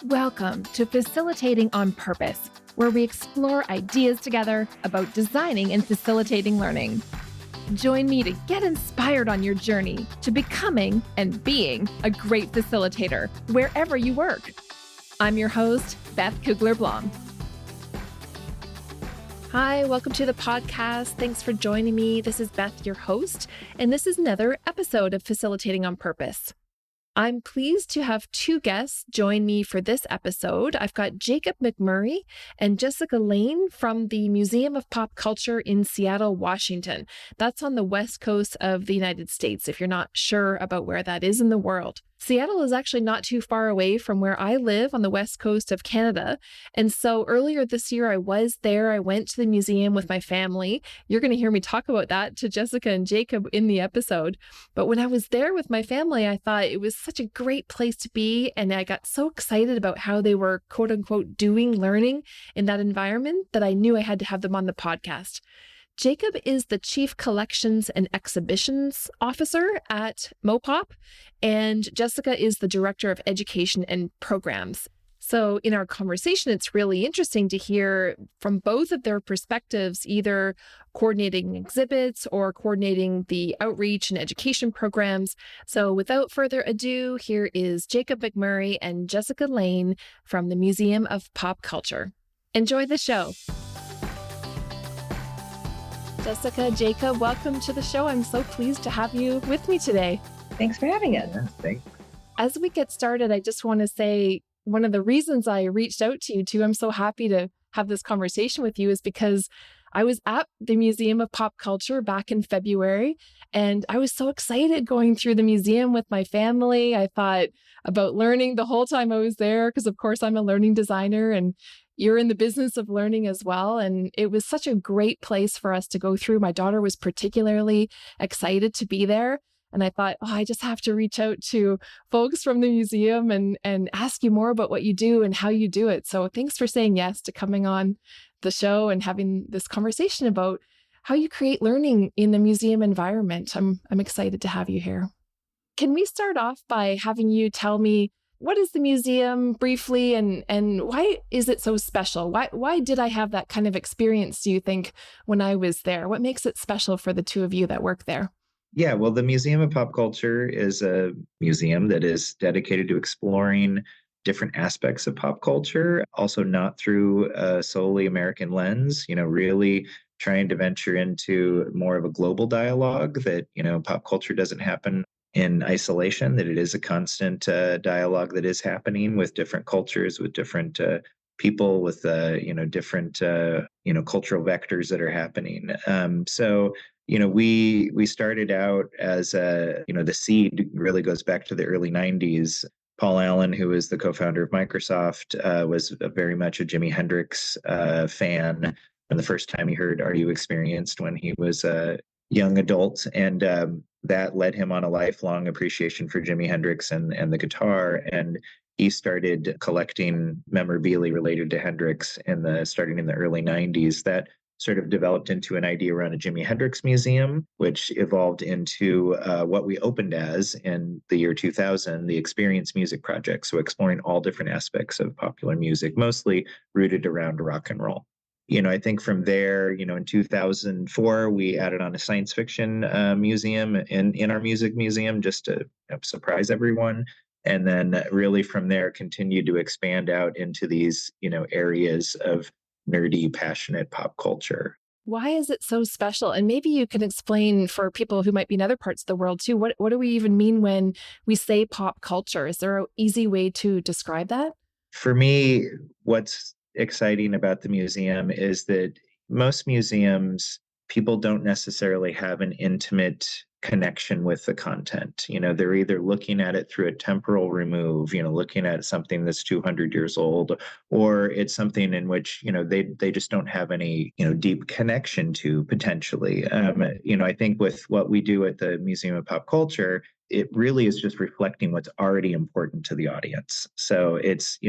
Welcome to Facilitating on Purpose, where we explore ideas together about designing and facilitating learning. Join me to get inspired on your journey to becoming and being a great facilitator wherever you work. I'm your host, Beth Cougler Blom. Hi, welcome to the podcast. Thanks for joining me. This is Beth, your host, and this is another episode of Facilitating on Purpose. I'm pleased to have two guests join me for this episode. I've got Jacob McMurray and Jessica Lane from the Museum of Pop Culture in Seattle, Washington. That's on the west coast of the United States, if you're not sure about where that is in the world. Seattle is actually not too far away from where I live on the west coast of Canada. And so earlier this year, I was there. I went to the museum with my family. You're going to hear me talk about that to Jessica and Jacob in the episode. But when I was there with my family, I thought it was such a great place to be. And I got so excited about how they were, quote unquote, doing learning in that environment that I knew I had to have them on the podcast. Jacob is the Chief Collections and Exhibitions Officer at MoPOP, and Jessica is the Director of Education and Programs. So in our conversation, it's really interesting to hear from both of their perspectives, either coordinating exhibits or coordinating the outreach and education programs. So without further ado, here is Jacob McMurray and Jessica Lane from the Museum of Pop Culture. Enjoy the show. Jessica, Jacob, welcome to the show. I'm so pleased to have you with me today. Thanks for having us. Yeah, thanks. As we get started, I just want to say one of the reasons I reached out to you too, I'm so happy to have this conversation with you, is because I was at the Museum of Pop Culture back in February, and I was so excited going through the museum with my family. I thought about learning the whole time I was there, because of course I'm a learning designer and you're in the business of learning as well. And it was such a great place for us to go through. My daughter was particularly excited to be there. And I thought, I just have to reach out to folks from the museum and ask you more about what you do and how you do it. So thanks for saying yes to coming on the show and having this conversation about how you create learning in the museum environment. I'm excited to have you here. Can we start off by having you tell me, what is the museum briefly, and why is it so special? Why did I have that kind of experience, do you think, when I was there? What makes it special for the two of you that work there? Yeah, well, the Museum of Pop Culture is a museum that is dedicated to exploring different aspects of pop culture, also not through a solely American lens, really trying to venture into more of a global dialogue that, pop culture doesn't happen in isolation, that it is a constant dialogue that is happening with different cultures, with different people, with different cultural vectors that are happening. So we started out as the seed really goes back to the early 90s. Paul Allen, who is the co-founder of Microsoft, was very much a Jimi Hendrix fan. And the first time he heard Are You Experienced when he was a young adult, and that led him on a lifelong appreciation for Jimi Hendrix and the guitar. And he started collecting memorabilia related to Hendrix starting in the early 90s. That sort of developed into an idea around a Jimi Hendrix museum, which evolved into what we opened as in the year 2000, the Experience Music Project. So exploring all different aspects of popular music, mostly rooted around rock and roll. I think from there, in 2004, we added on a science fiction museum in our music museum just to surprise everyone. And then really from there, continued to expand out into these, areas of nerdy, passionate pop culture. Why is it so special? And maybe you can explain for people who might be in other parts of the world too, what do we even mean when we say pop culture? Is there an easy way to describe that? For me, what's exciting about the museum is that most museums, people don't necessarily have an intimate connection with the content. They're either looking at it through a temporal remove, looking at something that's 200 years old, or it's something in which, they just don't have any, deep connection to potentially. I think with what we do at the Museum of Pop Culture, it really is just reflecting what's already important to the audience. So it's,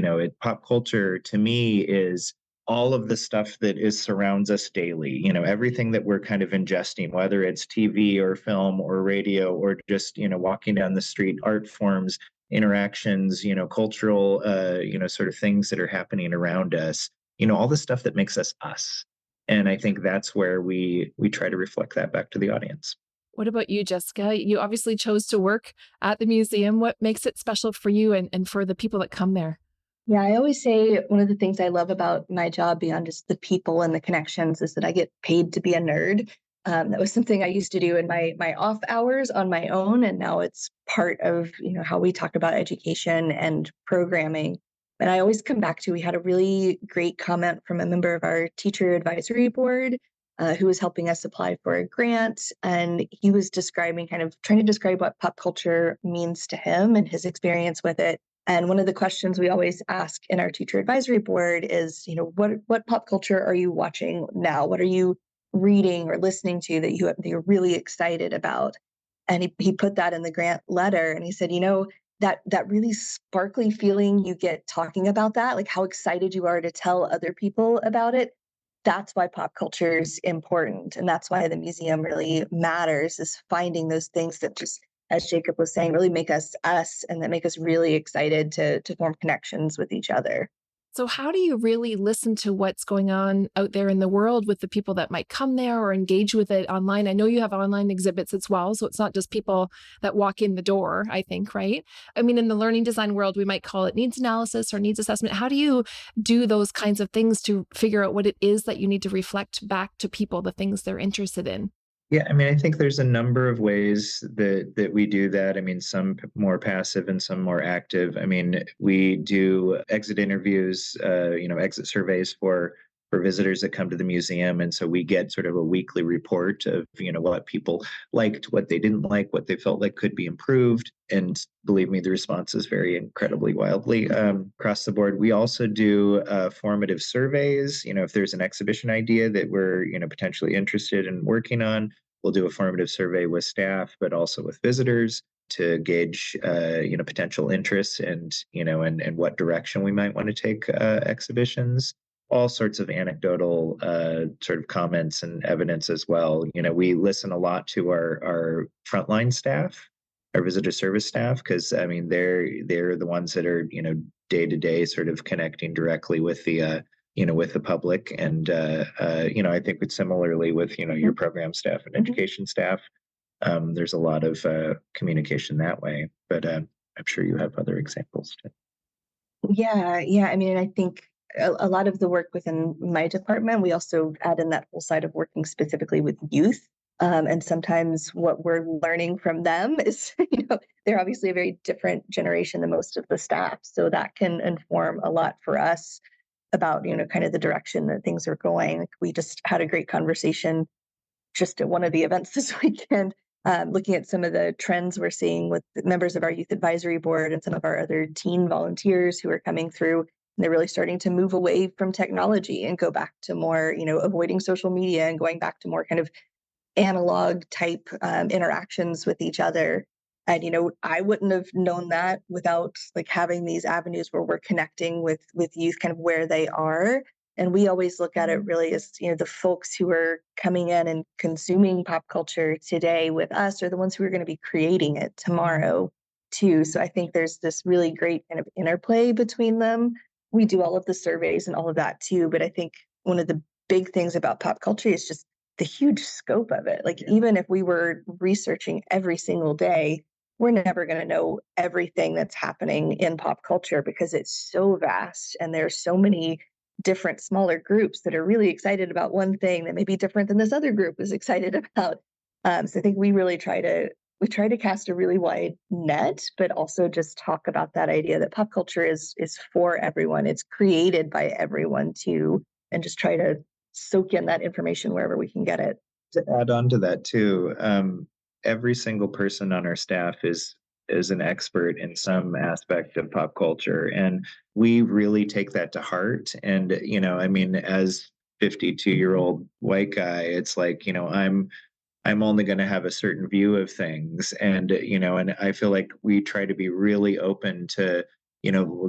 pop culture to me is all of the stuff that surrounds us daily, everything that we're kind of ingesting, whether it's TV or film or radio or just, walking down the street, art forms, interactions, cultural, sort of things that are happening around us, all the stuff that makes us us. And I think that's where we try to reflect that back to the audience. What about you, Jessica? You obviously chose to work at the museum. What makes it special for you and for the people that come there? Yeah, I always say one of the things I love about my job beyond just the people and the connections is that I get paid to be a nerd. That was something I used to do in my off hours on my own, and now it's part of how we talk about education and programming. And I always come back to, we had a really great comment from a member of our teacher advisory board who was helping us apply for a grant, and he was describing, kind of trying to describe what pop culture means to him and his experience with it. And one of the questions we always ask in our teacher advisory board is, what pop culture are you watching now? What are you reading or listening to that you're really excited about? And he put that in the grant letter, and he said, that really sparkly feeling you get talking about that, like how excited you are to tell other people about it. That's why pop culture is important, and that's why the museum really matters, is finding those things that just, as Jacob was saying, really make us us, and that make us really excited to form connections with each other. So, how do you really listen to what's going on out there in the world with the people that might come there or engage with it online? I know you have online exhibits as well, so it's not just people that walk in the door, I think, right? I mean, in the learning design world, we might call it needs analysis or needs assessment. How do you do those kinds of things to figure out what it is that you need to reflect back to people, the things they're interested in? Yeah, I mean, I think there's a number of ways that we do that. I mean, some more passive and some more active. I mean, we do exit interviews, exit surveys for visitors that come to the museum, and so we get sort of a weekly report of what people liked, what they didn't like, what they felt like could be improved. And believe me, the responses vary incredibly wildly across the board. We also do formative surveys. If there's an exhibition idea that we're potentially interested in working on, we'll do a formative survey with staff, but also with visitors to gauge, potential interests and what direction we might want to take exhibitions. All sorts of anecdotal sort of comments and evidence as well. We listen a lot to our frontline staff, our visitor service staff, because I mean they're the ones that are day to day sort of connecting directly with the with the public. And, I think it's similarly with, your program staff and education staff. There's a lot of communication that way, but I'm sure you have other examples too. Yeah, yeah. I mean, I think a lot of the work within my department, we also add in that whole side of working specifically with youth. And sometimes what we're learning from them is, they're obviously a very different generation than most of the staff. So that can inform a lot for us about, kind of the direction that things are going. Like, we just had a great conversation just at one of the events this weekend, looking at some of the trends we're seeing with members of our youth advisory board and some of our other teen volunteers who are coming through. And they're really starting to move away from technology and go back to more, avoiding social media and going back to more kind of analog type interactions with each other. And I wouldn't have known that without like having these avenues where we're connecting with youth kind of where they are. And we always look at it really as the folks who are coming in and consuming pop culture today with us are the ones who are going to be creating it tomorrow too. So I think there's this really great kind of interplay between them. We do all of the surveys and all of that too, but I think one of the big things about pop culture is just the huge scope of it. Like, even if we were researching every single day, we're never going to know everything that's happening in pop culture because it's so vast and there's so many different smaller groups that are really excited about one thing that may be different than this other group is excited about. So I think we really try to cast a really wide net, but also just talk about that idea that pop culture is for everyone. It's created by everyone too, and just try to soak in that information wherever we can get it. To add on to that too, every single person on our staff is an expert in some aspect of pop culture, and we really take that to heart. And I mean, as 52-year-old white guy, it's like I'm only going to have a certain view of things, and and I feel like we try to be really open to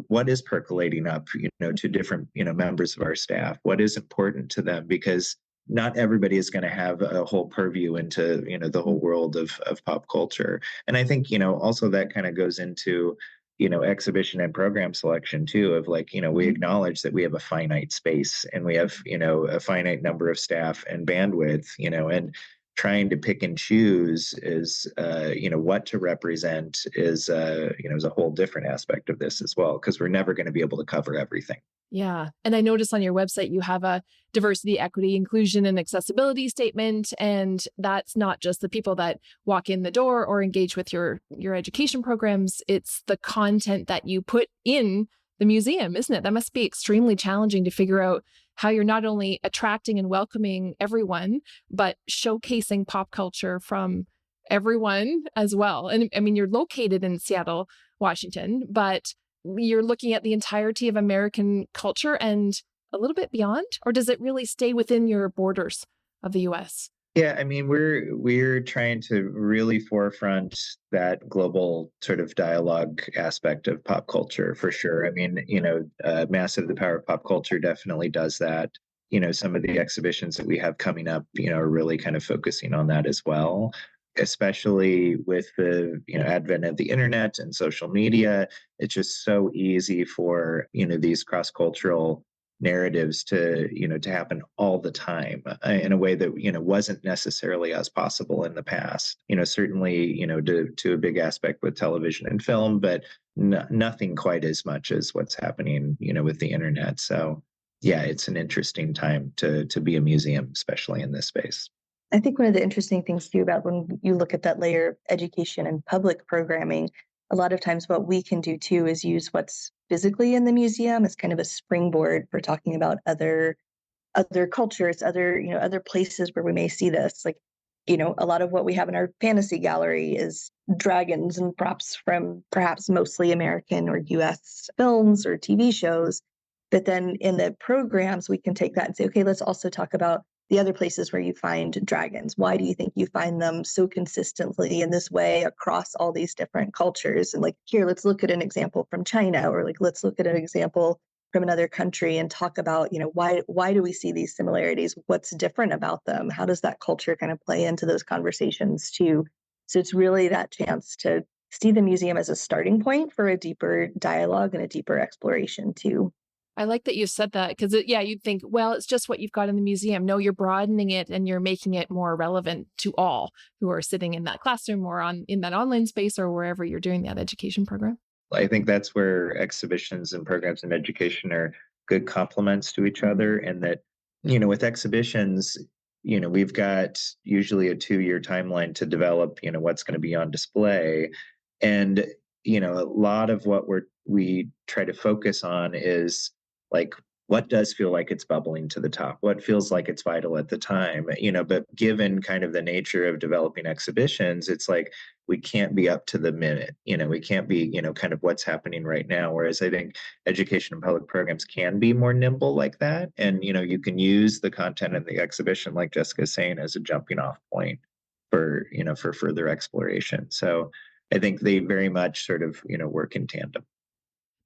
what is percolating up to different members of our staff, what is important to them, because not everybody is going to have a whole purview into the whole world of pop culture. And I think also that kind of goes into exhibition and program selection too, of like, we acknowledge that we have a finite space and we have, a finite number of staff and bandwidth, and trying to pick and choose is, what to represent is, is a whole different aspect of this as well, because we're never going to be able to cover everything. Yeah. And I noticed on your website, you have a diversity, equity, inclusion, and accessibility statement. And that's not just the people that walk in the door or engage with your education programs. It's the content that you put in the museum, isn't it? That must be extremely challenging to figure out how you're not only attracting and welcoming everyone, but showcasing pop culture from everyone as well. And I mean, you're located in Seattle, Washington, but you're looking at the entirety of American culture and a little bit beyond, or does it really stay within your borders of the US? Yeah, I mean, we're trying to really forefront that global sort of dialogue aspect of pop culture for sure. I mean, Massive, the Power of Pop Culture definitely does that. Some of the exhibitions that we have coming up, are really kind of focusing on that as well, especially with the advent of the internet and social media. It's just so easy for these cross-cultural narratives to happen all the time, in a way that wasn't necessarily as possible in the past. Certainly to a big aspect with television and film, but nothing quite as much as what's happening with the internet. So yeah, it's an interesting time to be a museum, especially in this space. I think one of the interesting things too about when you look at that layer of education and public programming, a lot of times what we can do too is use what's physically in the museum as kind of a springboard for talking about other cultures, other places where we may see this. Like, a lot of what we have in our fantasy gallery is dragons and props from perhaps mostly American or US films or TV shows. But then in the programs, we can take that and say, okay, let's also talk about the other places where you find dragons. Why do you think you find them so consistently in this way across all these different cultures? And like, here, let's look at an example from China, or like, let's look at an example from another country and talk about, why do we see these similarities? What's different about them? How does that culture kind of play into those conversations too? So it's really that chance to see the museum as a starting point for a deeper dialogue and a deeper exploration too. I like that you said that because, you'd think, well, it's just what you've got in the museum. No, you're broadening it and you're making it more relevant to all who are sitting in that classroom or in that online space or wherever you're doing that education program. I think that's where exhibitions and programs in education are good complements to each other. And that, with exhibitions, we've got usually a 2-year timeline to develop, what's going to be on display. And, a lot of what we try to focus on is like, what does feel like it's bubbling to the top? What feels like it's vital at the time? But given kind of the nature of developing exhibitions, it's like we can't be up to the minute. We can't be, kind of what's happening right now. Whereas I think education and public programs can be more nimble like that. And, you can use the content in the exhibition, like Jessica's saying, as a jumping off point for, for further exploration. So I think they very much sort of, work in tandem.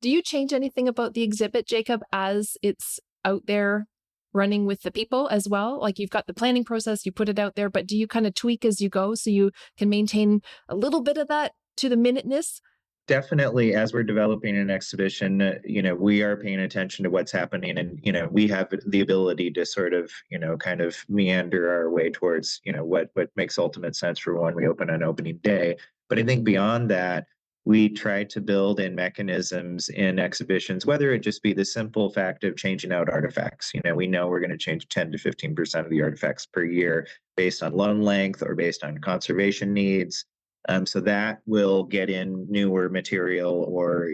Do you change anything about the exhibit, Jacob, as it's out there running with the people as well? Like you've got the planning process, you put it out there, but do you kind of tweak as you go so you can maintain a little bit of that to the minuteness? Definitely, as we're developing an exhibition, we are paying attention to what's happening, and we have the ability to sort of, kind of meander our way towards, what makes ultimate sense for when we open on opening day. But I think beyond that, we try to build in mechanisms in exhibitions, whether it just be the simple fact of changing out artifacts. We know we're going to change 10 to 15% of the artifacts per year based on loan length or based on conservation needs. So that will get in newer material or,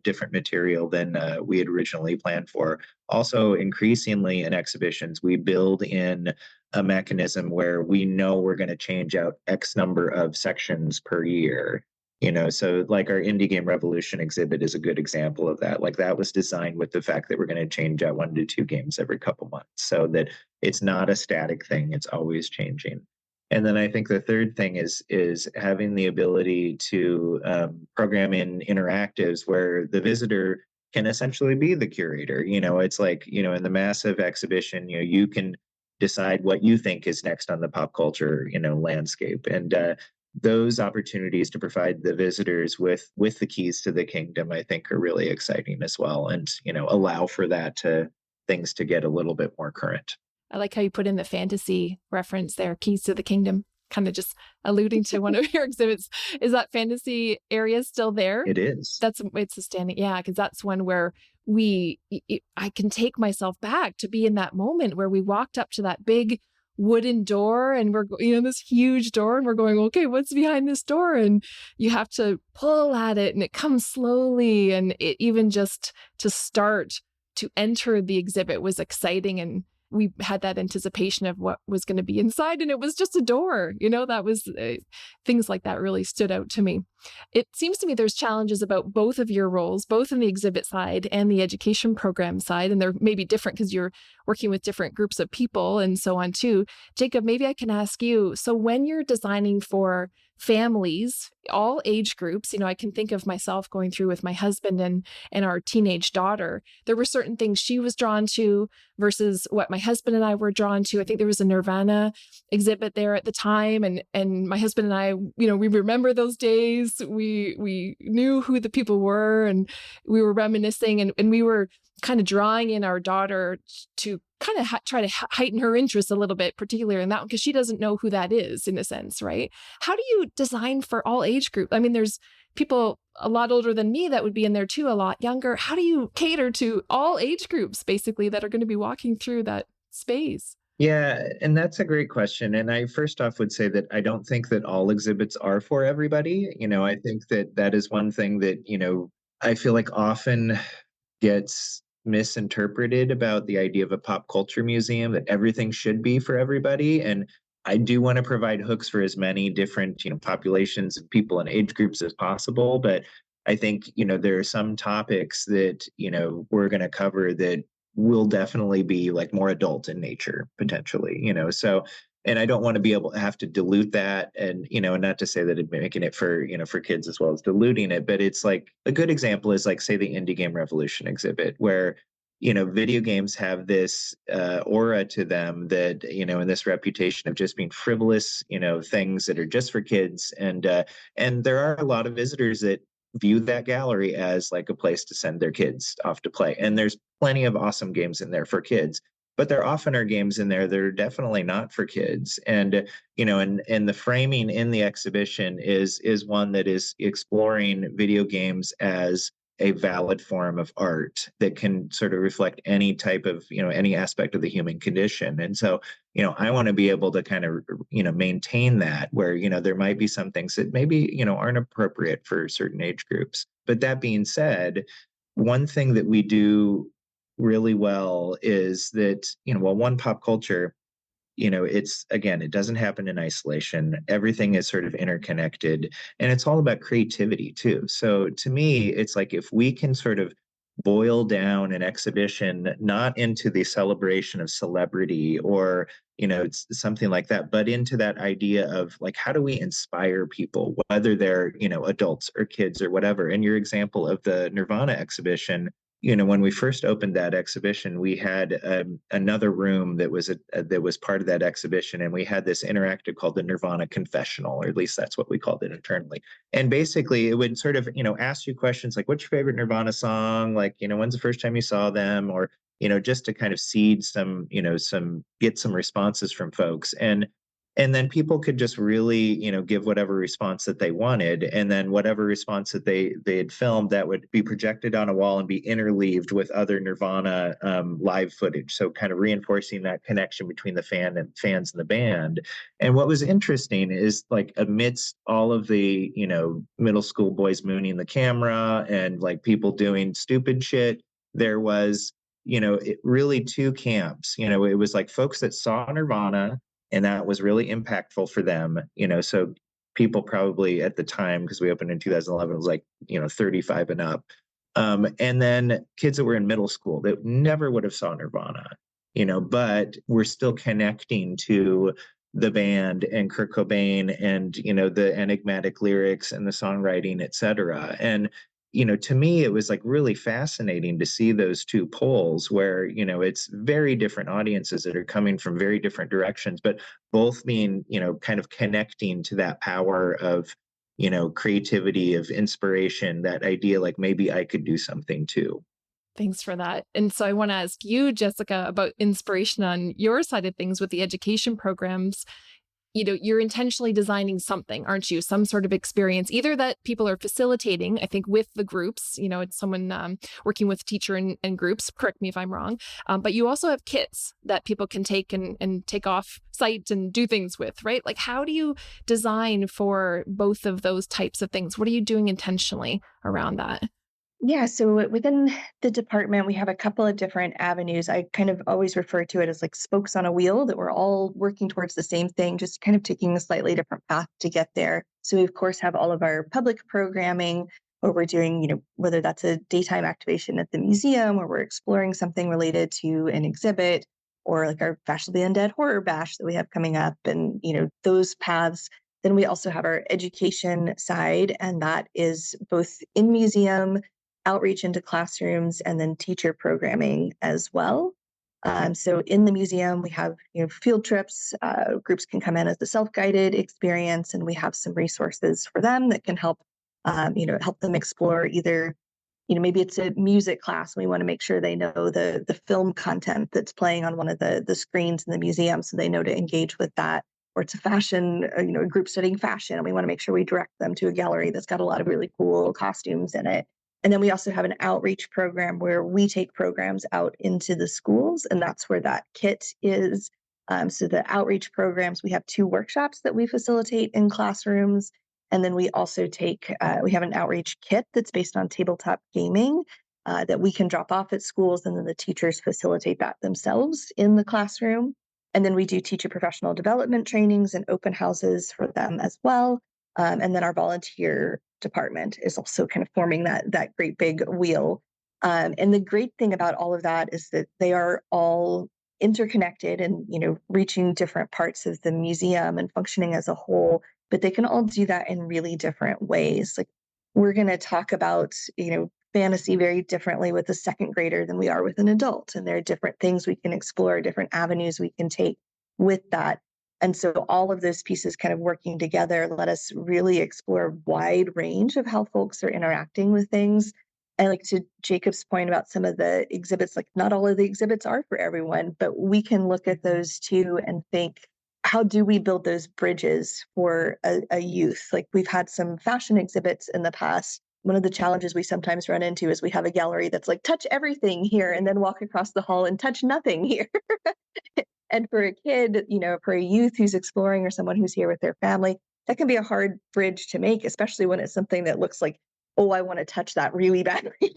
different material than we had originally planned for. Also, increasingly in exhibitions, we build in a mechanism where we know we're going to change out X number of sections per year. So like our Indie Game Revolution exhibit is a good example of that. Like that was designed with the fact that we're going to change out 1 to 2 games every couple months, so that it's not a static thing. It's always changing. And then I think the third thing is having the ability to program in interactives where the visitor can essentially be the curator. It's like, in the massive exhibition, you can decide what you think is next on the pop culture, landscape. And those opportunities to provide the visitors with the keys to the kingdom, I think, are really exciting as well, and allow for that to things to get a little bit more current. I like how you put in the fantasy reference there, keys to the kingdom, kind of just alluding to one of your exhibits. Is that fantasy area still there? It is. It's a standing, yeah, because that's one where I can take myself back to be in that moment where we walked up to that big wooden door and we're, this huge door, and we're going, okay, what's behind this door? And you have to pull at it and it comes slowly. And it even just to enter the exhibit was exciting. And we had that anticipation of what was going to be inside, and it was just a door. That was things like that really stood out to me. It seems to me there's challenges about both of your roles, both in the exhibit side and the education program side, and they're maybe different because you're working with different groups of people and so on too. Jacob, maybe I can ask you, so when you're designing for families, all age groups, I can think of myself going through with my husband and our teenage daughter, there were certain things she was drawn to versus what my husband and I were drawn to. I think there was a Nirvana exhibit there at the time, and my husband and I, we remember those days. We knew who the people were, and we were reminiscing, and we were kind of drawing in our daughter to kind of try to heighten her interest a little bit, particularly in that one, because she doesn't know who that is in a sense, right? How do you design for all age groups? I mean, there's people a lot older than me that would be in there too, a lot younger. How do you cater to all age groups, basically, that are going to be walking through that space? Yeah, and that's a great question. And I first off would say that I don't think that all exhibits are for everybody. I think that is one thing that, I feel like often gets misinterpreted about the idea of a pop culture museum, that everything should be for everybody. And I do want to provide hooks for as many different, populations of people and age groups as possible. But I think, there are some topics that, we're going to cover that will definitely be like more adult in nature, potentially, so, and I don't want to be able to have to dilute that, and and not to say that it making it for for kids as well as diluting it, but it's like a good example is like, say, the Indie Game Revolution exhibit, where video games have this aura to them that and this reputation of just being frivolous, things that are just for kids, and there are a lot of visitors that view that gallery as like a place to send their kids off to play, and there's plenty of awesome games in there for kids. But there often are games in there that are definitely not for kids, and and the framing in the exhibition is one that is exploring video games as a valid form of art that can sort of reflect any type of any aspect of the human condition. And so I want to be able to kind of maintain that, where there might be some things that maybe aren't appropriate for certain age groups. But that being said, one thing that we do really well is that one, pop culture, it's, again, it doesn't happen in isolation. Everything is sort of interconnected, and it's all about creativity too. So to me, it's like, if we can sort of boil down an exhibition not into the celebration of celebrity or it's something like that, but into that idea of like, how do we inspire people, whether they're adults or kids or whatever. And your example of the Nirvana exhibition, when we first opened that exhibition, we had another room that was part of that exhibition, and we had this interactive called the Nirvana Confessional, or at least that's what we called it internally. And basically, it would sort of ask you questions like, "What's your favorite Nirvana song?" Like, when's the first time you saw them? Or just to kind of seed some get some responses from folks. And then people could just really, give whatever response that they wanted. And then whatever response that they had filmed, that would be projected on a wall and be interleaved with other Nirvana live footage. So kind of reinforcing that connection between the fans and the band. And what was interesting is, like, amidst all of the, middle school boys mooning the camera and like people doing stupid shit, there was, really two camps. It was like folks that saw Nirvana, and that was really impactful for them. So people probably at the time, because we opened in 2011, it was like 35 and up, and then kids that were in middle school that never would have saw Nirvana, but we're still connecting to the band and Kurt Cobain and the enigmatic lyrics and the songwriting, etc. And to me, it was like really fascinating to see those two poles where, it's very different audiences that are coming from very different directions, but both being, kind of connecting to that power of, creativity, of inspiration, that idea like maybe I could do something too. Thanks for that. And so I want to ask you, Jessica, about inspiration on your side of things with the education programs. You're intentionally designing something, aren't you? Some sort of experience, either that people are facilitating, I think, with the groups, it's someone working with teacher and groups, correct me if I'm wrong. But you also have kits that people can take and take off site and do things with, right? Like, how do you design for both of those types of things? What are you doing intentionally around that? Yeah, so within the department, we have a couple of different avenues. I kind of always refer to it as like spokes on a wheel, that we're all working towards the same thing, just kind of taking a slightly different path to get there. So we, of course, have all of our public programming where we're doing, whether that's a daytime activation at the museum or we're exploring something related to an exhibit, or like our Bash of the Undead Horror Bash that we have coming up, and, those paths. Then we also have our education side, and that is both in museum, outreach into classrooms, and then teacher programming as well. So in the museum, we have field trips. Groups can come in as a self-guided experience, and we have some resources for them that can help help them explore either maybe it's a music class. And we want to make sure they know the film content that's playing on one of the screens in the museum, so they know to engage with that. Or it's a fashion, a group studying fashion, and we want to make sure we direct them to a gallery that's got a lot of really cool costumes in it. And then we also have an outreach program where we take programs out into the schools, and that's where that kit is. So the outreach programs, we have 2 workshops that we facilitate in classrooms. And then we also we have an outreach kit that's based on tabletop gaming that we can drop off at schools, and then the teachers facilitate that themselves in the classroom. And then we do teacher professional development trainings and open houses for them as well. And then our volunteer department is also kind of forming that great big wheel. And the great thing about all of that is that they are all interconnected and, reaching different parts of the museum and functioning as a whole, but they can all do that in really different ways. Like, we're going to talk about, fantasy very differently with a second grader than we are with an adult. And there are different things we can explore, different avenues we can take with that. And so all of those pieces kind of working together let us really explore a wide range of how folks are interacting with things. And like to Jacob's point about some of the exhibits, like not all of the exhibits are for everyone, but we can look at those too and think, how do we build those bridges for a youth? Like, we've had some fashion exhibits in the past. One of the challenges we sometimes run into is we have a gallery that's like, touch everything here, and then walk across the hall and touch nothing here. And for a kid, for a youth who's exploring or someone who's here with their family, that can be a hard bridge to make, especially when it's something that looks like, oh, I want to touch that really badly.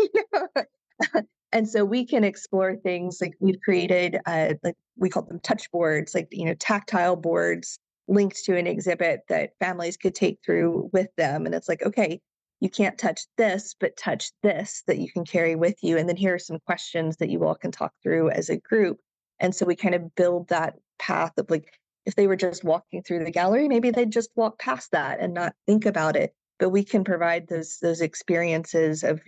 And so we can explore things like we've created, like we call them touch boards, like, tactile boards linked to an exhibit that families could take through with them. And it's like, okay, you can't touch this, but touch this that you can carry with you. And then here are some questions that you all can talk through as a group. And so we kind of build that path of like, if they were just walking through the gallery, maybe they'd just walk past that and not think about it. But we can provide those experiences of,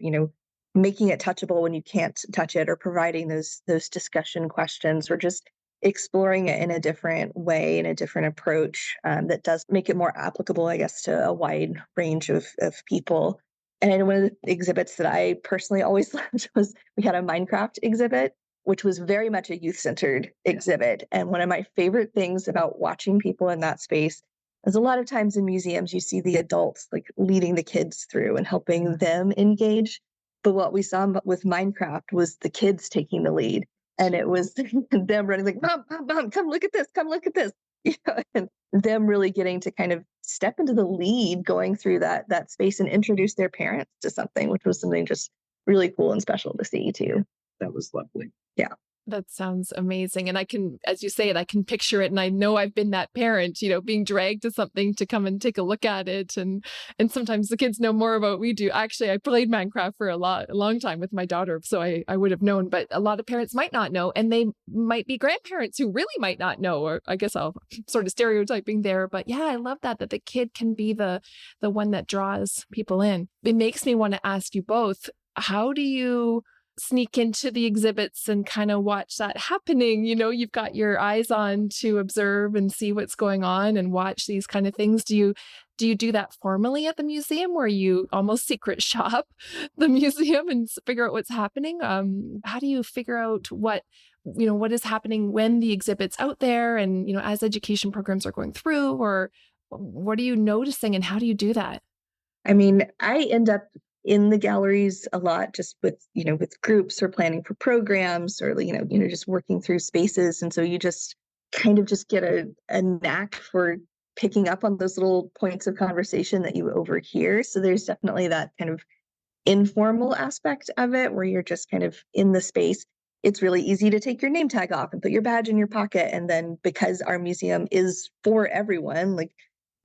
making it touchable when you can't touch it, or providing those discussion questions, or just exploring it in a different way, in a different approach that does make it more applicable, I guess, to a wide range of people. And I know one of the exhibits that I personally always loved was we had a Minecraft exhibit, which was very much a youth-centered exhibit. And one of my favorite things about watching people in that space is a lot of times in museums, you see the adults like leading the kids through and helping them engage. But what we saw with Minecraft was the kids taking the lead. And it was them running like, Mom, come look at this, come look at this. And them really getting to kind of step into the lead, going through that space and introduce their parents to something, which was something just really cool and special to see too. That was lovely. Yeah. That sounds amazing. And I can, as you say it, I can picture it. And I know I've been that parent, being dragged to something to come and take a look at it. And sometimes the kids know more about what we do. Actually, I played Minecraft for a long time with my daughter. So I would have known, but a lot of parents might not know. And they might be grandparents who really might not know, or I guess I'll sort of stereotyping there. But yeah, I love that the kid can be the one that draws people in. It makes me want to ask you both, how do you sneak into the exhibits and kind of watch that happening? You've got your eyes on to observe and see what's going on and watch these kind of things. Do you do that formally at the museum, where you almost secret shop the museum and figure out what's happening? How do you figure out what is happening when the exhibit's out there, and as education programs are going through, or what are you noticing and how do you do that? I mean, I end up in the galleries a lot, just with groups or planning for programs, or just working through spaces. And so you just kind of just get a knack for picking up on those little points of conversation that you overhear. So there's definitely that kind of informal aspect of it, where you're just kind of in the space. It's really easy to take your name tag off and put your badge in your pocket. And then, because our museum is for everyone, like,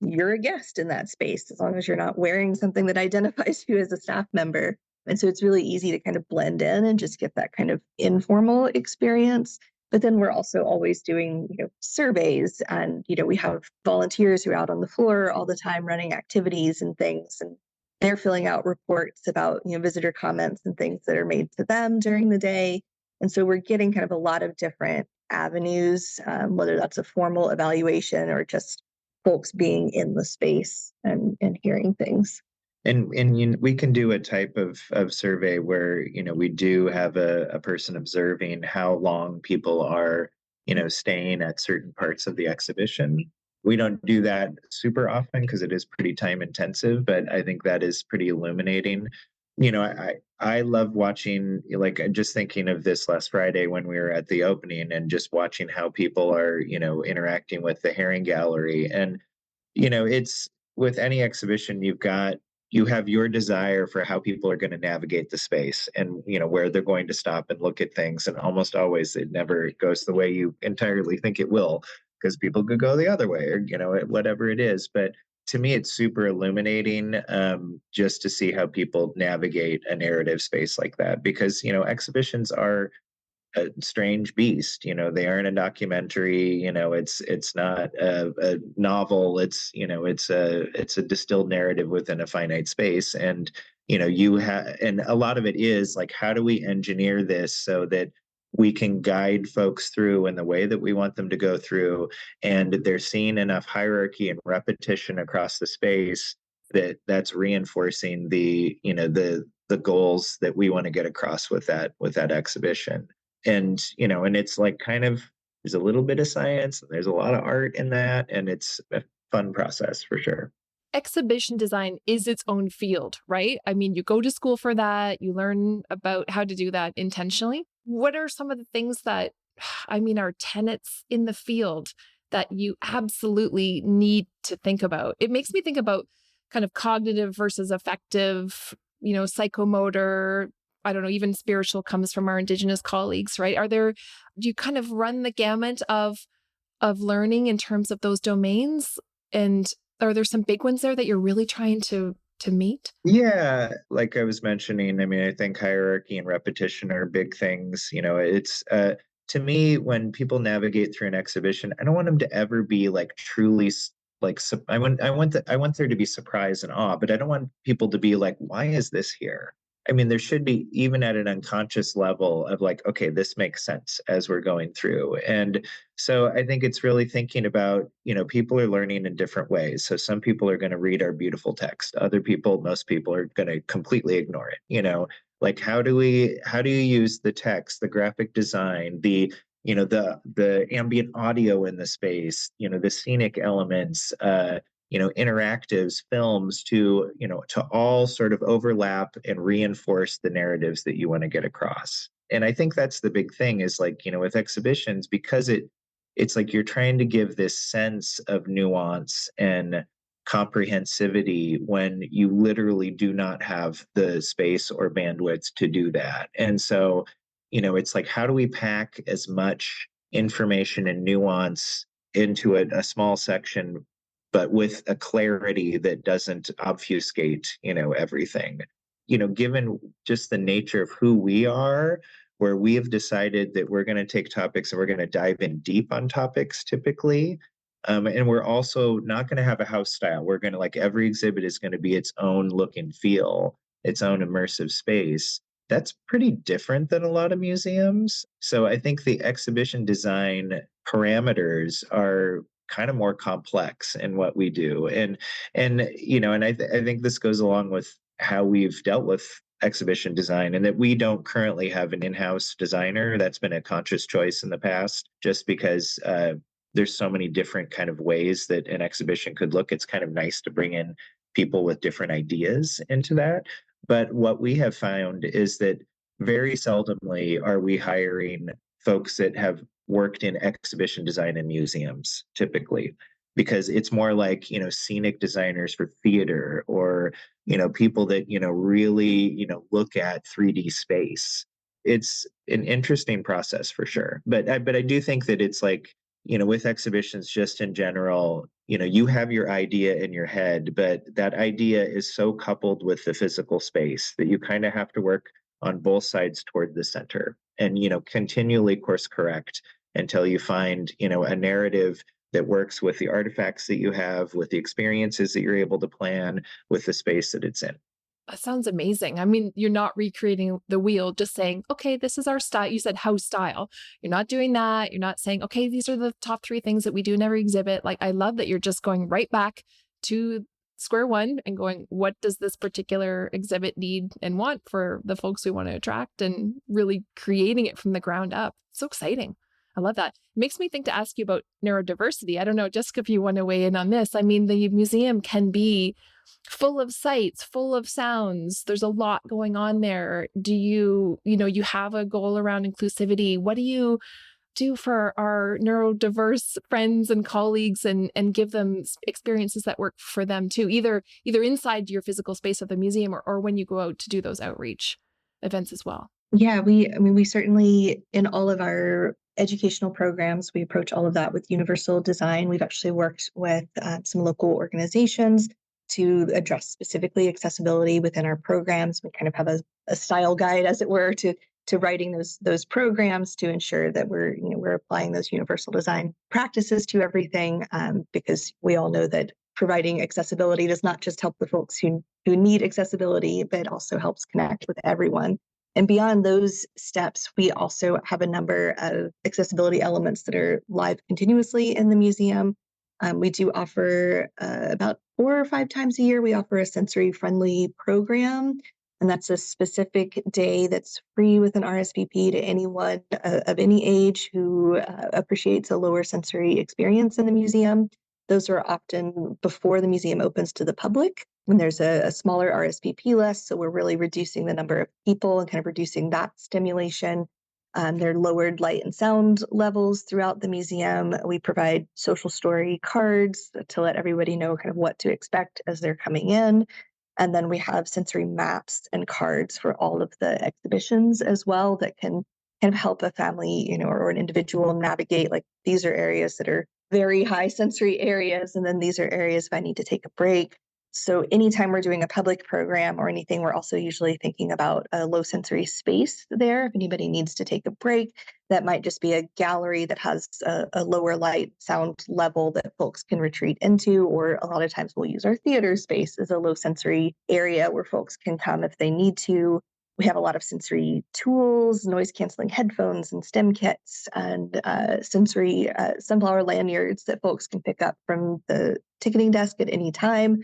you're a guest in that space, as long as you're not wearing something that identifies you as a staff member. And so it's really easy to kind of blend in and just get that kind of informal experience. But then we're also always doing, surveys, and, we have volunteers who are out on the floor all the time running activities and things. And they're filling out reports about, visitor comments and things that are made to them during the day. And so we're getting kind of a lot of different avenues, whether that's a formal evaluation or just folks being in the space and hearing things. And we can do a type of survey where, we do have a person observing how long people are, staying at certain parts of the exhibition. We don't do that super often because it is pretty time intensive, but I think that is pretty illuminating. I love watching, like, just thinking of this last Friday when we were at the opening, and just watching how people are, interacting with the Herring Gallery. And, it's with any exhibition, you have your desire for how people are going to navigate the space, and, where they're going to stop and look at things. And almost always it never goes the way you entirely think it will, because people could go the other way, or, whatever it is. But to me, it's super illuminating, just to see how people navigate a narrative space like that, because, exhibitions are a strange beast. They aren't a documentary. It's not a novel. It's a distilled narrative within a finite space. And and a lot of it is like, how do we engineer this so that we can guide folks through in the way that we want them to go through, and they're seeing enough hierarchy and repetition across the space that's reinforcing the goals that we want to get across with that exhibition. And and it's like, kind of, there's a little bit of science, and there's a lot of art in that, and it's a fun process for sure. Exhibition design is its own field, right? I mean, you go to school for that, you learn about how to do that intentionally. What are some of the things that, are tenets in the field that you absolutely need to think about? It makes me think about kind of cognitive versus affective, psychomotor. I don't know, even spiritual comes from our Indigenous colleagues, right? Do you kind of run the gamut of learning in terms of those domains? And are there some big ones there that you're really trying to meet? Yeah, like I was mentioning, I think hierarchy and repetition are big things. It's to me, when people navigate through an exhibition, I don't want them to ever be like truly I want there to be surprise and awe, but I don't want people to be like, why is this here? There should be, even at an unconscious level, of like, okay, this makes sense as we're going through. And so I think it's really thinking about, people are learning in different ways. So some people are going to read our beautiful text. Most people are going to completely ignore it. Like, how do you use the text, the graphic design, the ambient audio in the space, the scenic elements, interactives, films, to all sort of overlap and reinforce the narratives that you want to get across. And I think that's the big thing, is like, with exhibitions, because it's like you're trying to give this sense of nuance and comprehensivity when you literally do not have the space or bandwidth to do that. And so it's like, how do we pack as much information and nuance into a small section, but with a clarity that doesn't obfuscate, everything. Given just the nature of who we are, where we have decided that we're going to take topics and we're going to dive in deep on topics typically. And we're also not going to have a house style. We're going to, like, every exhibit is going to be its own look and feel, its own immersive space. That's pretty different than a lot of museums. So I think the exhibition design parameters are kind of more complex in what we do. And I think this goes along with how we've dealt with exhibition design, and that we don't currently have an in-house designer. That's been a conscious choice in the past, just because there's so many different kind of ways that an exhibition could look. It's kind of nice to bring in people with different ideas into that. But what we have found is that very seldomly are we hiring folks that have worked in exhibition design in museums, typically, because it's more like, scenic designers for theater, or, people that, really, look at 3D space. It's an interesting process for sure. But I do think that it's like, with exhibitions just in general, you have your idea in your head, but that idea is so coupled with the physical space that you kind of have to work on both sides toward the center, and, continually course correct until you find, a narrative that works with the artifacts that you have, with the experiences that you're able to plan, with the space that it's in. That sounds amazing. I mean, you're not recreating the wheel, just saying, okay, this is our style. You said house style. You're not doing that. You're not saying, okay, these are the top 3 things that we do in every exhibit. Like, I love that you're just going right back to square one and going, what does this particular exhibit need and want for the folks we want to attract, and really creating it from the ground up. So exciting. I love that. It makes me think to ask you about neurodiversity. I don't know, Jessica, if you want to weigh in on this. I mean, the museum can be full of sights, full of sounds. There's a lot going on there. Do you have a goal around inclusivity? What do you do for our neurodiverse friends and colleagues, and give them experiences that work for them too, either inside your physical space of the museum, or when you go out to do those outreach events as well? Yeah, we certainly, in all of our educational programs, we approach all of that with universal design. We've actually worked with some local organizations to address specifically accessibility within our programs. We kind of have a style guide, as it were, to writing those programs to ensure that we're applying those universal design practices to everything, because we all know that providing accessibility does not just help the folks who need accessibility, but also helps connect with everyone. And beyond those steps, we also have a number of accessibility elements that are live continuously in the museum. We do offer about 4 or 5 times a year, we offer a sensory-friendly program. And that's a specific day that's free with an RSVP to anyone of any age who appreciates a lower sensory experience in the museum. Those are often before the museum opens to the public, when there's a smaller RSVP list. So we're really reducing the number of people and kind of reducing that stimulation. There are lowered light and sound levels throughout the museum. We provide social story cards to let everybody know kind of what to expect as they're coming in. And then we have sensory maps and cards for all of the exhibitions as well, that can kind of help a family, or an individual navigate, like, these are areas that are very high sensory areas, and then these are areas if I need to take a break. So anytime we're doing a public program or anything, we're also usually thinking about a low sensory space there. If anybody needs to take a break, that might just be a gallery that has a lower light sound level that folks can retreat into, or a lot of times we'll use our theater space as a low sensory area where folks can come if they need to. We have a lot of sensory tools, noise canceling headphones and stem kits, and sensory sunflower lanyards that folks can pick up from the ticketing desk at any time.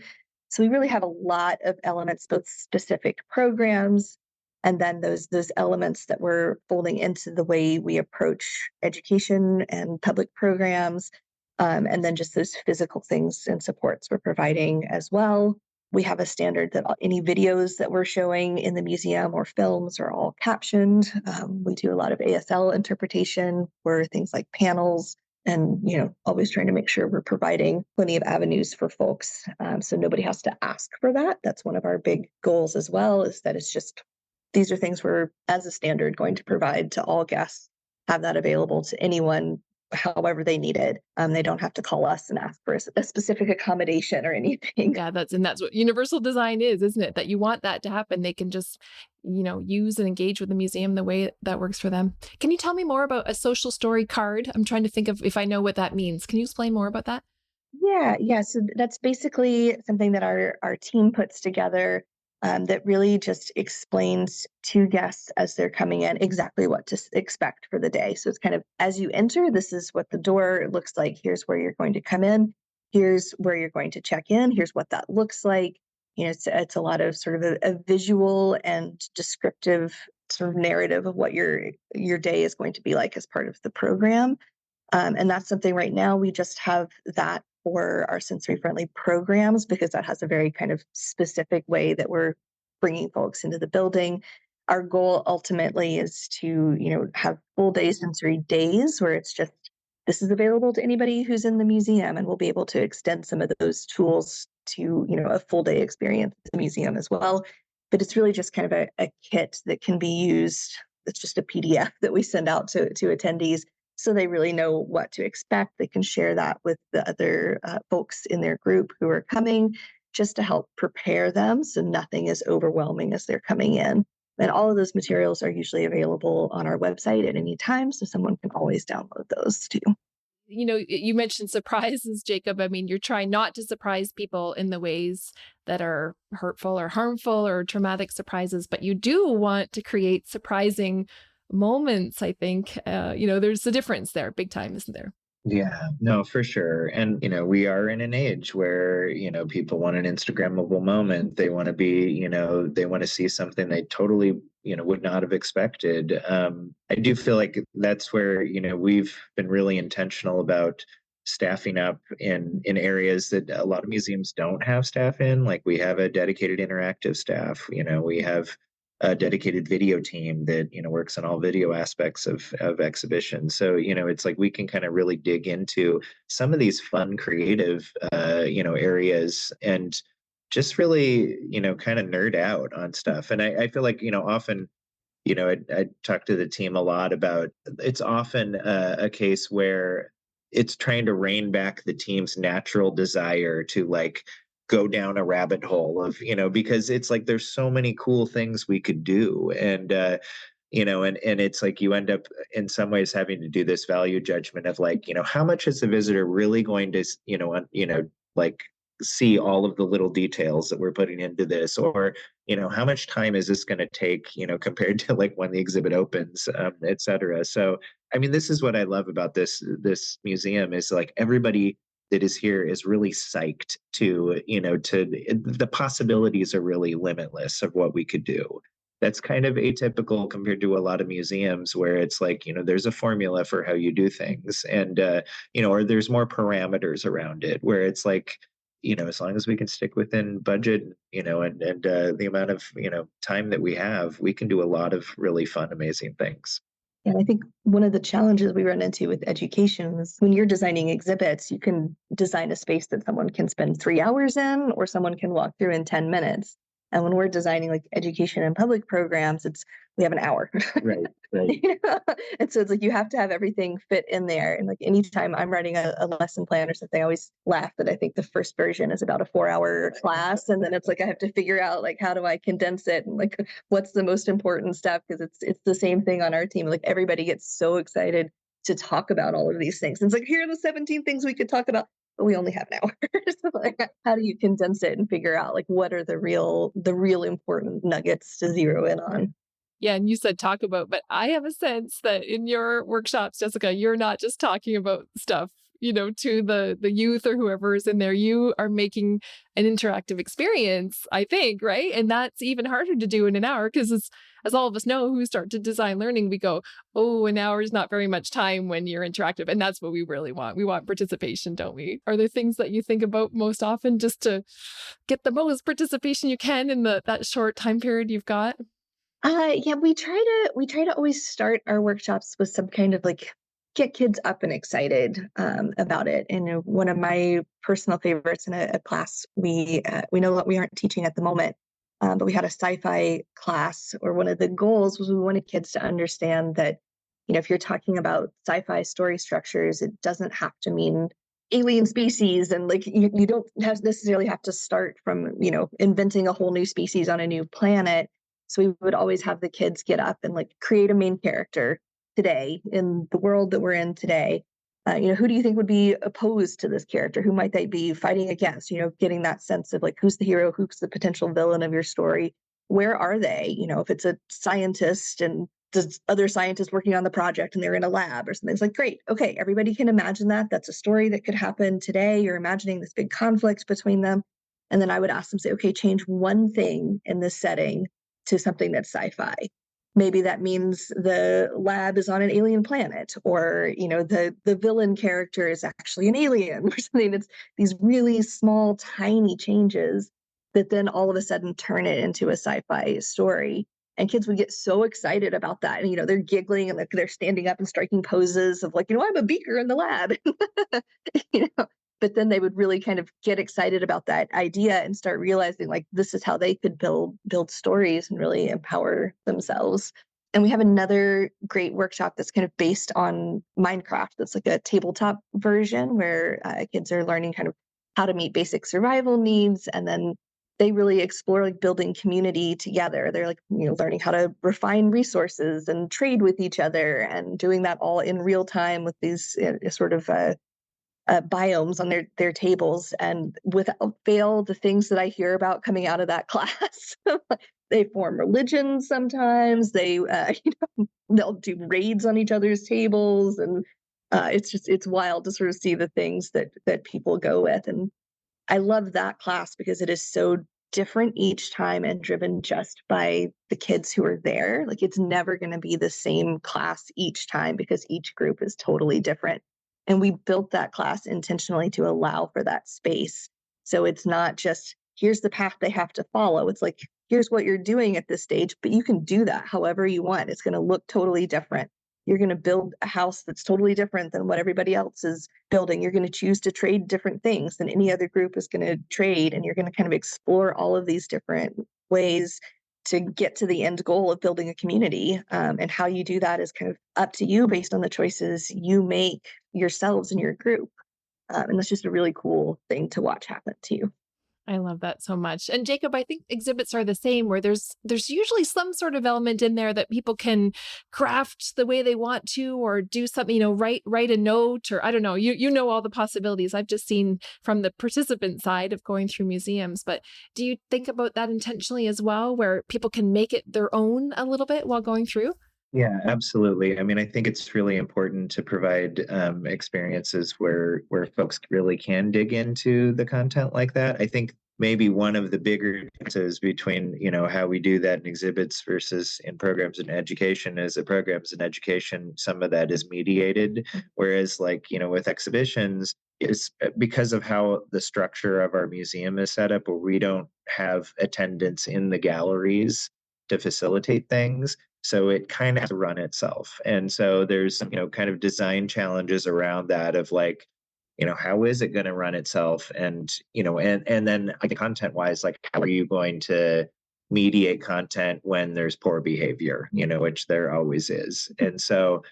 So we really have a lot of elements, both specific programs, and then those elements that we're folding into the way we approach education and public programs, and then just those physical things and supports we're providing as well. We have a standard that any videos that we're showing in the museum or films are all captioned. We do a lot of ASL interpretation for things like panels, and always trying to make sure we're providing plenty of avenues for folks, so nobody has to ask for that. That's one of our big goals as well, is that it's just these are things we're, as a standard, going to provide to all guests, have that available to anyone however they need it. They don't have to call us and ask for a specific accommodation or anything. Yeah, that's what universal design is, isn't it? That you want that to happen. They can just, use and engage with the museum the way that works for them. Can you tell me more about a social story card? I'm trying to think of if I know what that means. Can you explain more about that? Yeah. So that's basically something that our team puts together, that really just explains to guests as they're coming in exactly what to expect for the day. So it's kind of, as you enter, this is what the door looks like. Here's where you're going to come in. Here's where you're going to check in. Here's what that looks like. It's a lot of sort of a visual and descriptive sort of narrative of what your day is going to be like as part of the program. And that's something right now we just have that for our sensory friendly programs, because that has a very kind of specific way that we're bringing folks into the building. Our goal ultimately is to, have full day sensory days where it's just, this is available to anybody who's in the museum, and we'll be able to extend some of those tools to, a full day experience at the museum as well. But it's really just kind of a kit that can be used. It's just a PDF that we send out to attendees, so they really know what to expect. They can share that with the other folks in their group who are coming, just to help prepare them so nothing is overwhelming as they're coming in. And all of those materials are usually available on our website at any time, so someone can always download those too. You mentioned surprises, Jacob. I mean, you're trying not to surprise people in the ways that are hurtful or harmful or traumatic surprises, but you do want to create surprising moments, I think. There's a difference there, big time, isn't there? Yeah, no, for sure. And, we are in an age where, people want an Instagrammable moment. They want to be, they want to see something they totally, would not have expected. I do feel like that's where, we've been really intentional about staffing up in areas that a lot of museums don't have staff in. Like, we have a dedicated interactive staff, we have a dedicated video team that works on all video aspects of exhibitions. So it's like we can kind of really dig into some of these fun, creative areas, and just really kind of nerd out on stuff. And I feel like often I talk to the team a lot about, it's often a case where it's trying to rein back the team's natural desire to like go down a rabbit hole of, because it's like there's so many cool things we could do. And and it's like you end up in some ways having to do this value judgment of like, how much is the visitor really going to like see all of the little details that we're putting into this, or how much time is this going to take, compared to like when the exhibit opens, et cetera. So I mean, this is what I love about this museum, is like everybody that is here is really psyched to the possibilities are really limitless of what we could do. That's kind of atypical compared to a lot of museums where it's like, there's a formula for how you do things, and or there's more parameters around it, where it's like, as long as we can stick within budget, and the amount of time that we have, we can do a lot of really fun, amazing things. And I think one of the challenges we run into with education is when you're designing exhibits, you can design a space that someone can spend 3 hours in, or someone can walk through in 10 minutes. And when we're designing like education and public programs, we have an hour. Right. Right. And so it's like you have to have everything fit in there. And like anytime I'm writing a lesson plan or something, I always laugh that I think the first version is about a 4-hour class. And then it's like I have to figure out like how do I condense it, and like what's the most important stuff, because it's the same thing on our team. Like everybody gets so excited to talk about all of these things. And it's like, here are the 17 things we could talk about, but we only have an hour. So like, how do you condense it and figure out like what are the real important nuggets to zero in on? Yeah, and you said talk about, but I have a sense that in your workshops, Jessica, you're not just talking about stuff, to the youth or whoever is in there. You are making an interactive experience, I think, right? And that's even harder to do in an hour, because as all of us know who start to design learning, we go, oh, an hour is not very much time when you're interactive. And that's what we really want. We want participation, don't we? Are there things that you think about most often just to get the most participation you can in that short time period you've got? Yeah, we try to always start our workshops with some kind of like get kids up and excited about it. And one of my personal favorites in a class we know that we aren't teaching at the moment but we had a sci-fi class, or one of the goals was we wanted kids to understand that, if you're talking about sci-fi story structures, it doesn't have to mean alien species, and like you don't necessarily have to start from inventing a whole new species on a new planet. So we would always have the kids get up and like create a main character today in the world that we're in today. Who do you think would be opposed to this character? Who might they be fighting against? Getting that sense of like, who's the hero? Who's the potential villain of your story? Where are they? If it's a scientist and there's other scientists working on the project and they're in a lab or something, it's like, great. Okay. Everybody can imagine that. That's a story that could happen today. You're imagining this big conflict between them. And then I would ask them, say, okay, change one thing in this setting to something that's sci-fi. Maybe that means the lab is on an alien planet, or the villain character is actually an alien or something. It's these really small, tiny changes that then all of a sudden turn it into a sci-fi story. And kids would get so excited about that. And they're giggling and they're standing up and striking poses of like, I'm a beaker in the lab. But then they would really kind of get excited about that idea and start realizing like this is how they could build stories and really empower themselves. And we have another great workshop that's kind of based on Minecraft. That's like a tabletop version where kids are learning kind of how to meet basic survival needs, and then they really explore like building community together. They're like learning how to refine resources and trade with each other, and doing that all in real time with these sort of biomes on their tables. And without fail, the things that I hear about coming out of that class, they form religions sometimes. They they'll do raids on each other's tables, and it's wild to sort of see the things that people go with. And I love that class because it is so different each time and driven just by the kids who are there. Like it's never going to be the same class each time because each group is totally different. And we built that class intentionally to allow for that space. So it's not just, here's the path they have to follow. It's like, here's what you're doing at this stage, but you can do that however you want. It's going to look totally different. You're going to build a house that's totally different than what everybody else is building. You're going to choose to trade different things than any other group is going to trade. And you're going to kind of explore all of these different ways to get to the end goal of building a community. And how you do that is kind of up to you based on the choices you make yourselves and your group. And that's just a really cool thing to watch happen to you. I love that so much. And Jacob, I think exhibits are the same, where there's usually some sort of element in there that people can craft the way they want to, or do something, write a note, or I don't know, you know all the possibilities. I've just seen from the participant side of going through museums. But do you think about that intentionally as well, where people can make it their own a little bit while going through? Yeah, absolutely. I mean, I think it's really important to provide experiences where folks really can dig into the content like that. I think maybe one of the bigger differences between how we do that in exhibits versus in programs in education is that programs in education, some of that is mediated, whereas with exhibitions, is because of how the structure of our museum is set up, where we don't have attendance in the galleries to facilitate things. So it kind of has to run itself. And so there's, kind of design challenges around that of like, how is it going to run itself? And, and then content wise, like, how are you going to mediate content when there's poor behavior, which there always is. And so,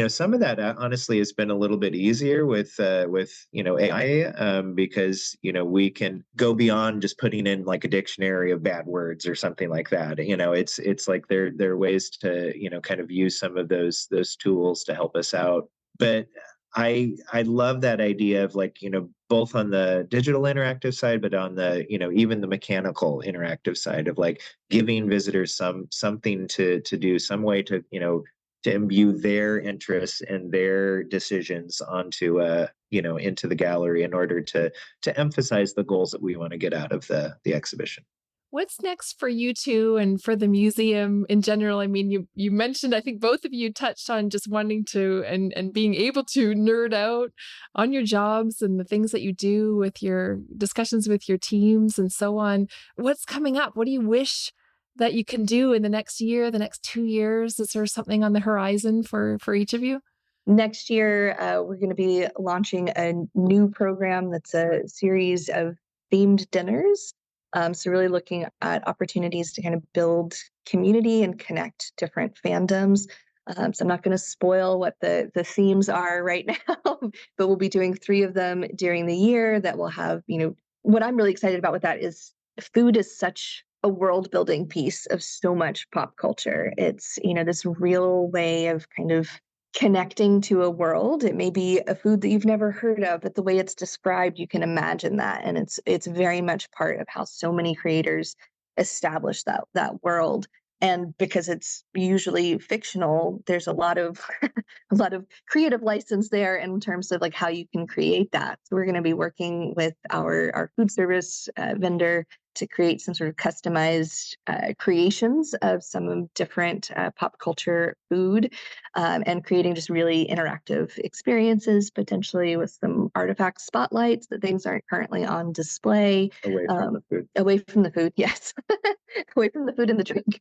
some of that honestly has been a little bit easier with AI, because we can go beyond just putting in like a dictionary of bad words or something like that. It's like there are ways to kind of use some of those tools to help us out. But I love that idea of like both on the digital interactive side, but on the even the mechanical interactive side of like giving visitors something to do, some way to to imbue their interests and their decisions onto into the gallery in order to emphasize the goals that we want to get out of the exhibition. What's next for you two and for the museum in general? I mean, you mentioned, I think both of you touched on just wanting to and being able to nerd out on your jobs and the things that you do with your discussions with your teams and so on. What's coming up? What do you wish that you can do in the next year, the next 2 years? Is there something on the horizon for each of you? Next year, we're going to be launching a new program that's a series of themed dinners. So really looking at opportunities to kind of build community and connect different fandoms. So I'm not going to spoil what the themes are right now, but we'll be doing 3 of them during the year that will have, what I'm really excited about with that is food is such a world building piece of so much pop culture. It's, this real way of kind of connecting to a world. It may be a food that you've never heard of, but the way it's described, you can imagine that. And it's very much part of how so many creators establish that world. And because it's usually fictional, there's a lot of a lot of creative license there in terms of like how you can create that. So we're going to be working with our food service vendor to create some sort of customized creations of some different pop culture food, and creating just really interactive experiences, potentially with some artifact spotlights that things aren't currently on display. Away from the food. Away from the food, yes. Away from the food and the drink.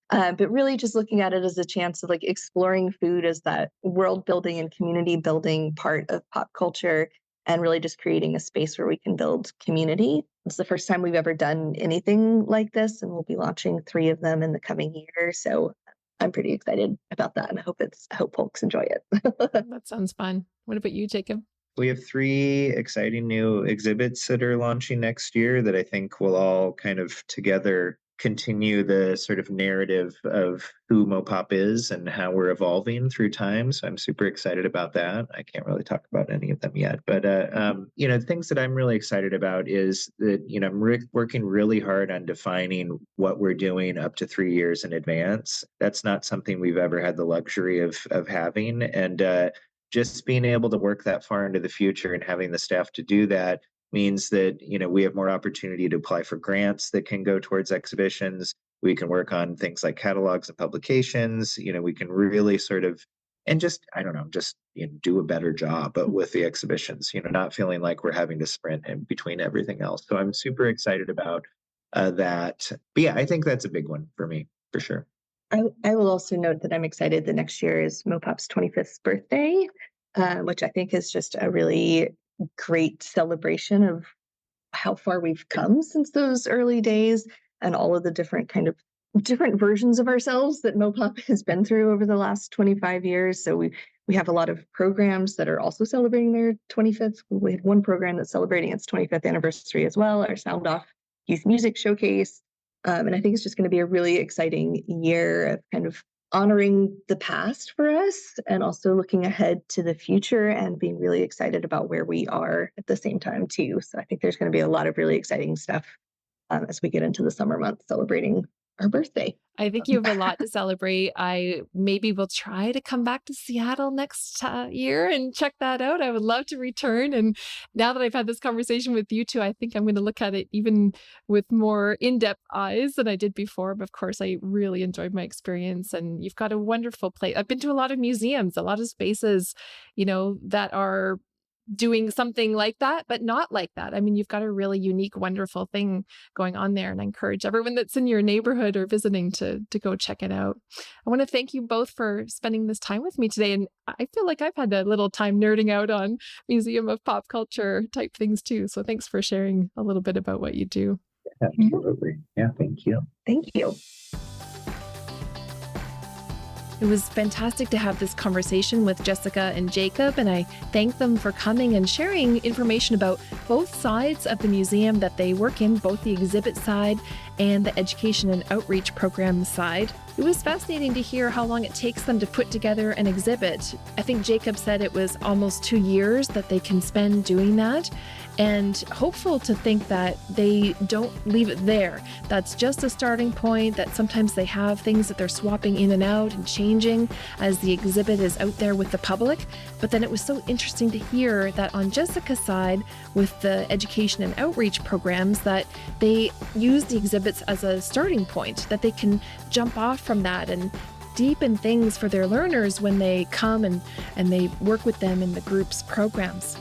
But really just looking at it as a chance of like exploring food as that world building and community building part of pop culture, and really just creating a space where we can build community. It's the first time we've ever done anything like this, and we'll be launching 3 of them in the coming year. So I'm pretty exciid about that, and I hope folks enjoy it. That sounds fun. What about you, Jacob? We have 3 exciting new exhibits that are launching next year that I think will all kind of together continue the sort of narrative of who MoPOP is and how we're evolving through time. So I'm super excited about that. I can't really talk about any of them yet, but things that I'm really excited about is that, I'm working really hard on defining what we're doing up to 3 years in advance. That's not something we've ever had the luxury of having. And just being able to work that far into the future and having the staff to do that means that, we have more opportunity to apply for grants that can go towards exhibitions. We can work on things like catalogs and publications. We can really sort of, and just do a better job with the exhibitions, not feeling like we're having to sprint in between everything else. So I'm super excited about that. But yeah, I think that's a big one for me, for sure. I will also note that I'm excited that next year is MoPOP's 25th birthday, which I think is just a really great celebration of how far we've come since those early days, and all of the different versions of ourselves that MoPOP has been through over the last 25 years. So we have a lot of programs that are also celebrating their 25th. We have one program that's celebrating its 25th anniversary as well, our Sound Off Youth Music Showcase. And I think it's just going to be a really exciting year of kind of honoring the past for us, and also looking ahead to the future and being really excited about where we are at the same time too. So I think there's going to be a lot of really exciting stuff as we get into the summer months celebrating our birthday. I think you have a lot to celebrate. I maybe will try to come back to Seattle next year and check that out. I would love to return. And now that I've had this conversation with you two, I think I'm going to look at it even with more in-depth eyes than I did before. But of course, I really enjoyed my experience, and you've got a wonderful place. I've been to a lot of museums, a lot of spaces, that are doing something like that, but not like that. I mean, you've got a really unique, wonderful thing going on there. And I encourage everyone that's in your neighborhood or visiting to go check it out. I want to thank you both for spending this time with me today. And I feel like I've had a little time nerding out on Museum of Pop Culture type things too. So thanks for sharing a little bit about what you do. Absolutely. Yeah, thank you. Thank you. It was fantastic to have this conversation with Jessica and Jacob, and I thank them for coming and sharing information about both sides of the museum that they work in, both the exhibit side and the education and outreach program side. It was fascinating to hear how long it takes them to put together an exhibit. I think Jacob said it was almost 2 years that they can spend doing that, and hopeful to think that they don't leave it there. That's just a starting point, that sometimes they have things that they're swapping in and out and changing as the exhibit is out there with the public. But then it was so interesting to hear that on Jessica's side with the education and outreach programs, that they use the exhibits as a starting point, that they can jump off from that and deepen things for their learners when they come and they work with them in the group's programs.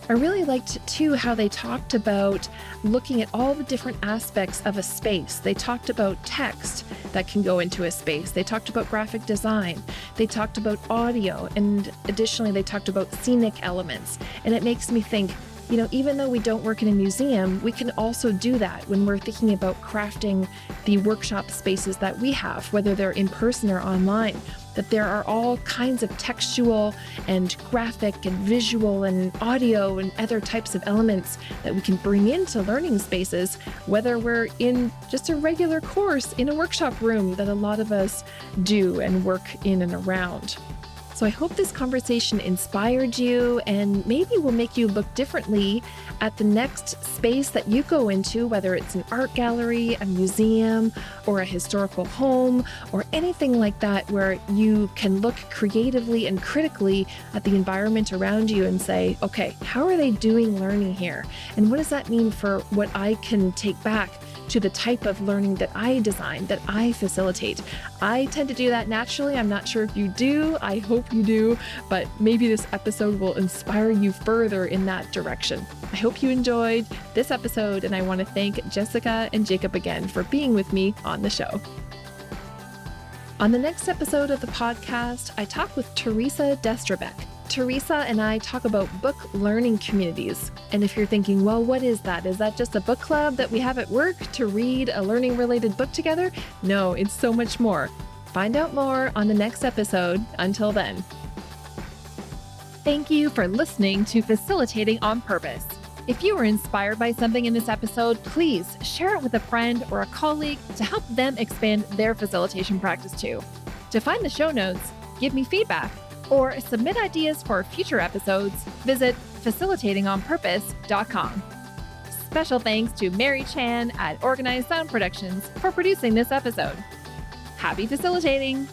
I really liked too how they talked about looking at all the different aspects of a space. They talked about text that can go into a space. They talked about graphic design. They talked about audio. And additionally, they talked about scenic elements. And it makes me think, Even though we don't work in a museum, we can also do that when we're thinking about crafting the workshop spaces that we have, whether they're in person or online, that there are all kinds of textual and graphic and visual and audio and other types of elements that we can bring into learning spaces, whether we're in just a regular course in a workshop room that a lot of us do and work in and around. So I hope this conversation inspired you and maybe will make you look differently at the next space that you go into, whether it's an art gallery, a museum, or a historical home, or anything like that, where you can look creatively and critically at the environment around you and say, okay, how are they doing learning here? And what does that mean for what I can take back to the type of learning that I design, that I facilitate? I tend to do that naturally. I'm not sure if you do. I hope you do, but maybe this episode will inspire you further in that direction. I hope you enjoyed this episode, and I want to thank Jessica and Jacob again for being with me on the show. On the next episode of the podcast, I talk with Teresa Desterbeck. Teresa and I talk about book learning communities. And if you're thinking, well, what is that? Is that just a book club that we have at work to read a learning related book together? No, it's so much more. Find out more on the next episode. Until then. Thank you for listening to Facilitating on Purpose. If you were inspired by something in this episode, please share it with a friend or a colleague to help them expand their facilitation practice too. To find the show notes, give me feedback, or submit ideas for future episodes, visit facilitatingonpurpose.com. Special thanks to Mary Chan at Organized Sound Productions for producing this episode. Happy facilitating!